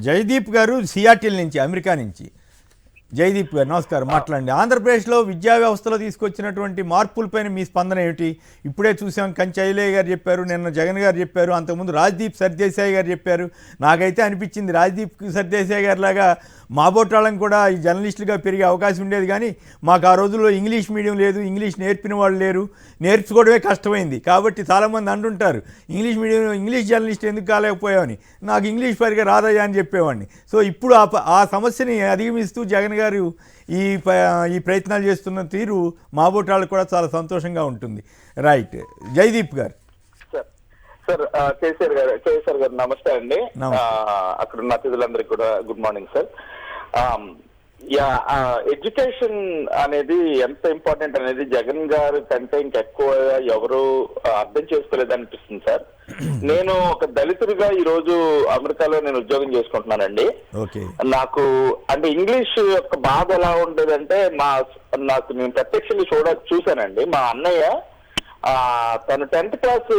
జయదీప్ గారు సియాటిల్ నుంచి, అమెరికా నుంచి. జయదీప్ గారు నమస్కారం, మాట్లాడండి. ఆంధ్రప్రదేశ్లో విద్యా వ్యవస్థలో తీసుకొచ్చినటువంటి మార్పులపైన మీ స్పందన ఏమిటి? ఇప్పుడే చూసాం, కంచి ఐలయ్య గారు చెప్పారు, నిన్న జగన్ గారు చెప్పారు, అంతకుముందు రాజ్దీప్ సర్దేశాయ్ గారు చెప్పారు. నాకైతే అనిపించింది రాజ్దీప్ సర్దేశాయ్ గారి లాగా మా బోటాళ్ళని కూడా ఈ జర్నలిస్టులుగా పెరిగే అవకాశం ఉండేది. కానీ మాకు ఆ రోజుల్లో ఇంగ్లీష్ మీడియం లేదు, ఇంగ్లీష్ నేర్పిన వాళ్ళు లేరు, నేర్చుకోవడమే కష్టమైంది. కాబట్టి చాలామంది అంటుంటారు ఇంగ్లీష్ మీడియం ఇంగ్లీష్ జర్నలిస్ట్ ఎందుకు కాలేకపోయామని. నాకు ఇంగ్లీష్ సరిగా రాదయ్యా అని చెప్పేవాడిని. సో ఇప్పుడు ఆ సమస్యని అధిగమిస్తూ జగన్ గారు ఈ ప్రయత్నాలు చేస్తున్న తీరు మా బోటాళ్ళకు కూడా చాలా సంతోషంగా ఉంటుంది. రైట్, జయదీప్ గారు. సార్ కేసీఆర్ గారు నమస్తే అండి. అక్కడ ఉన్న అతిథులందరికీ కూడా గుడ్ మార్నింగ్ సార్. ఎడ్యుకేషన్ అనేది ఎంత ఇంపార్టెంట్ అనేది జగన్ గారు కంటే ఇంకెక్కువ ఎవరు అర్థం చేసుకోలేదు అనిపిస్తుంది సార్. నేను ఒక దళితుడిగా ఈ రోజు అమెరికాలో నేను ఉద్యోగం చేసుకుంటున్నానండి. నాకు అంటే ఇంగ్లీష్ యొక్క బాధ ఎలా ఉండేదంటే నేను ప్రత్యక్షంగా చూశానండి. మా అన్నయ్య తను 10th క్లాస్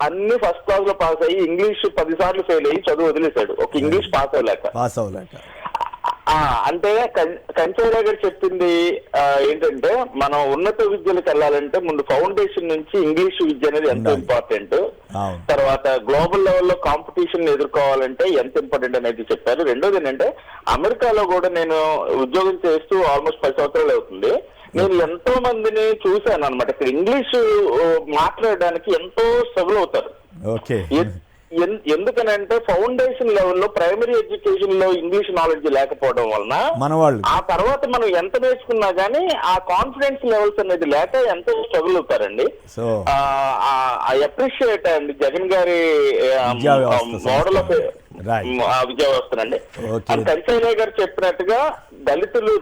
అన్ని ఫస్ట్ క్లాస్ లో పాస్ అయ్యి ఇంగ్లీష్ 10 సార్లు ఫెయిల్ అయ్యి చదువు వదిలేశాడు, ఒక ఇంగ్లీష్ పాస్ అవ్వలేక. అంటే కంచైరా గారు చెప్పింది ఏంటంటే మనం ఉన్నత విద్యలకు వెళ్ళాలంటే ముందు ఫౌండేషన్ నుంచి ఇంగ్లీష్ విద్య అనేది ఎంత ఇంపార్టెంట్, తర్వాత గ్లోబల్ లెవెల్లో కాంపిటీషన్ ఎదుర్కోవాలంటే ఎంత ఇంపార్టెంట్ అనేది చెప్పారు. రెండోది ఏంటంటే అమెరికాలో కూడా నేను ఉద్యోగం చేస్తూ ఆల్మోస్ట్ 10 సంవత్సరాలు అవుతుంది. నేను ఎంతో మందిని చూశాను అనమాట. ఇక్కడ ఇంగ్లీష్ మాట్లాడడానికి ఎంతో స్ట్రగుల్ అవుతారు. ఎందుకనంటే ఫౌండేషన్ లెవెల్లో ప్రైమరీ ఎడ్యుకేషన్ లో ఇంగ్లీష్ నాలెడ్జ్ లేకపోవడం వలన ఆ తర్వాత మనం ఎంత నేర్చుకున్నా గానీ ఆ కాన్ఫిడెన్స్ లెవెల్స్ అనేది లేక ఎంతో స్ట్రగుల్ అవుతారండి. ఐ అప్రిషియేట్ అండి జగన్ గారి మోడల్ ఆఫ్ విద్యా వ్యవస్థనండి. కంచైలయ్య గారు చెప్పినట్టుగా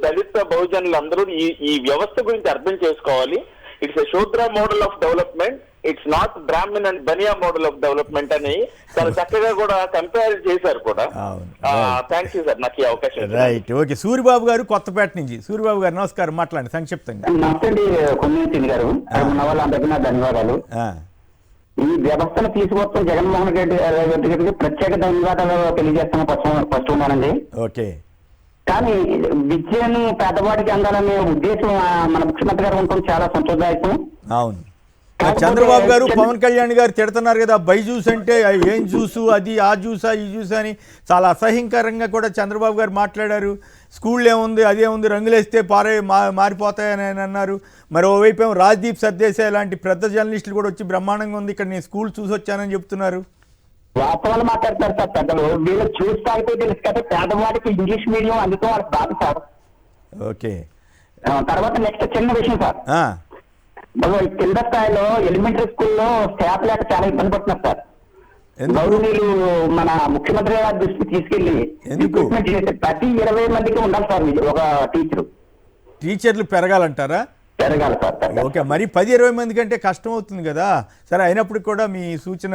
దళిత బహుజనులు అందరూ ఈ వ్యవస్థ గురించి అర్థం చేసుకోవాలి. It's a Shudra model of development, it's not Brahman and Bania model of development అని చాలా చక్కగా కూడా కంపేర్ చేశారు కూడా. థ్యాంక్ యూ సార్ నాకు ఈ అవకాశం. Right, okay. సూరిబాబు గారు కొత్తపేట నుంచి. సూరిబాబు గారు నమస్కారం, మాట్లాడండి సంక్షిప్తంగా. ధన్యవాదాలు. ఈ వ్యవస్థను తీసుకొస్తాం జగన్మోహన్ రెడ్డి గారికి ప్రత్యేక ధన్యవాదాలు తెలియజేస్తున్నా ఫస్ట్ ఉన్నానండి. ఓకే. కానీ విద్యను పేదవాడికి అందాలనే ఉద్దేశం మన ముఖ్యమంత్రి గారు ఉండటం చాలా సంతోషదాయకం. అవును, చంద్రబాబు గారు పవన్ కళ్యాణ్ గారు తిడుతున్నారు కదా, బైజూస్ అంటే ఏం జ్యూసు, అది ఆ జ్యూసా ఈ జ్యూసా అని చాలా అసహ్యంకరంగా కూడా చంద్రబాబు గారు మాట్లాడారు. స్కూల్ ఏముంది అదే ఉంది, రంగులేస్తే మారిపోతాయని ఆయన అన్నారు. మరోవైపు ఏమో రాజ్దీప్ సర్దేశాయ్ లాంటి పెద్ద జర్నలిస్టులు కూడా వచ్చి బ్రహ్మాండంగా ఉంది, ఇక్కడ నేను స్కూల్ చూసి వచ్చానని చెప్తున్నారు. వాస్తవాలు మాట్లాడతారు సార్ పెద్దలు. వీళ్ళు చూస్తాకే తెలుసు కదా పేదవాడికి ఇంగ్లీష్ మీడియం అందుకో వాళ్ళకి బాధ సార్. ఓకే. తర్వాత నెక్స్ట్ చిన్న విషయం సార్, కింద స్థాయిలో ఎలిమెంటరీ స్కూల్లో స్టాఫ్ లేక చాలా ఇబ్బంది పడుతున్నారు సార్. గౌరవనీయులు మన ముఖ్యమంత్రి గారి దృష్టికి తీసుకెళ్లి రిక్రూట్మెంట్ చేస్తే ప్రతి 20 మందికి ఉండాలి సార్ ఒక టీచర్లు పెరగాలంటారా? పెరగాలి సార్. ఓకే, మరి 10-20 మంది కంటే కష్టం అవుతుంది కదా. సరే, అయినప్పటికీ కూడా మీ సూచన